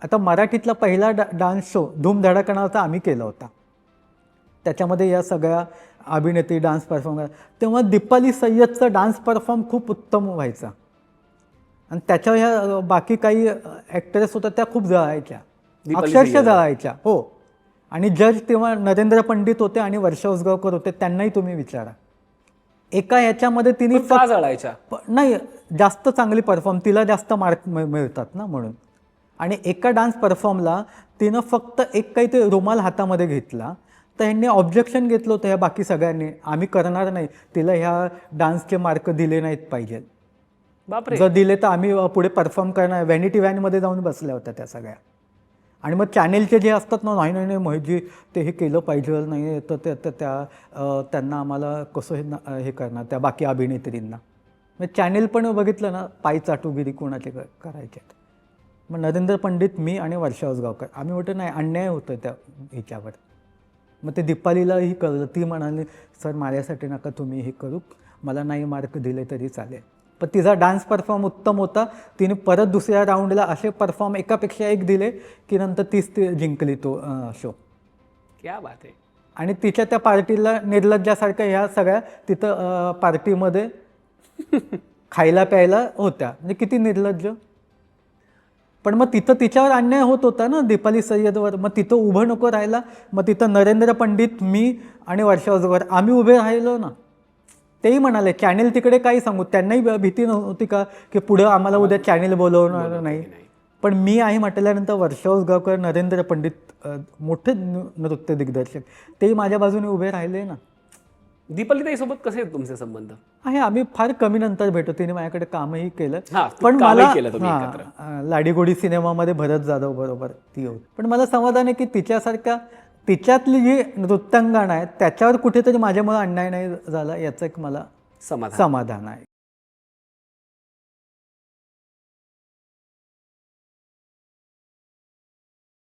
आता मराठीतला पहिला dance show धूम धडाकणाचा आम्ही केला होता. त्याच्यामध्ये या सगळ्या अभिनेत्री डान्स परफॉर्म तेव्हा दीपाली सय्यदचा डान्स परफॉर्म खूप उत्तम व्हायचा आणि त्याच्या ह्या बाकी काही ॲक्ट्रेस होत्या त्या खूप जळायच्या, अक्षरशः जळायच्या. हो. आणि जज तेव्हा नरेंद्र पंडित होते आणि वर्षा उसगावकर होते, त्यांनाही तुम्ही विचारा. एका ह्याच्यामध्ये तिने जळायच्या नाही, जास्त चांगली परफॉर्म, तिला जास्त मार्क मिळतात ना म्हणून. आणि एका डान्स परफॉर्मला तिनं फक्त एक काही ते रुमाल हातामध्ये घेतला, तर ह्यांनी ऑब्जेक्शन घेतलं होतं ह्या बाकी सगळ्यांनी, आम्ही करणार नाही, तिला ह्या डान्सचे मार्क दिले नाहीत पाहिजे. बापरे. जर दिले तर आम्ही पुढे परफॉर्म करणार. व्हॅनिटी व्हॅनमध्ये जाऊन बसल्या होत्या त्या सगळ्या. आणि मग चॅनेलचे जे असतात ना, नाही नाही नाही महेशजी ते हे केलं पाहिजे नाही तर त्यांना आम्हाला कसं हे करणार त्या बाकी अभिनेत्रींना. मग चॅनेल पण बघितलं ना, पाय चाटूगिरी कोणाचे करायचे. मग नरेंद्र पंडित, मी आणि वर्षा उसगावकर आम्ही म्हटलं नाही, अन्याय होतं त्या ह्याच्यावर. मग ते दीपालीलाही कळलं. ती म्हणाली सर माझ्यासाठी नका तुम्ही हे करू, मला नाही मार्क दिले तरी चालेल. पण तिचा डान्स परफॉर्म उत्तम होता. तिने परत दुसऱ्या राऊंडला असे परफॉर्म एकापेक्षा एक दिले की नंतर तीच ती जिंकली तो शो. क्या बात आहे. आणि तिच्या त्या पार्टीला निर्लज्जासारख्या ह्या सगळ्या तिथं पार्टीमध्ये खायला प्यायला होत्या. म्हणजे किती निर्लज्ज. पण मग तिथं तिच्यावर अन्याय होत होता ना दीपाली सय्यदवर. मग तिथं उभं नको राहायला. मग तिथं नरेंद्र पंडित, मी आणि वर्षा उसगावकर आम्ही उभे राहिलो ना. तेही म्हणाले चॅनेल तिकडे काही सांगू, त्यांनाही भीती नव्हती का की पुढं आम्हाला उद्या चॅनेल बोलवणार नाही. पण मी आहे म्हटल्यानंतर वर्षा उसगावकर, नरेंद्र पंडित मोठे नृत्य दिग्दर्शक, तेही माझ्या बाजूने उभे राहिले ना. दीपालीताईसोबत कसे आहेत तुमचे संबंध? आहे, आम्ही फार कमी नंतर भेटतो. तिने माझ्याकडे कामही केलं. पण मला लाडीगोडी सिनेमामध्ये भरत जाधव बरोबर ती होती. पण मला समाधान आहे की तिच्यासारख्या तिच्यातली जी नृत्यांगण आहे त्याच्यावर कुठेतरी माझ्यामुळे अन्याय नाही झाला, याचं एक मला समाधान आहे.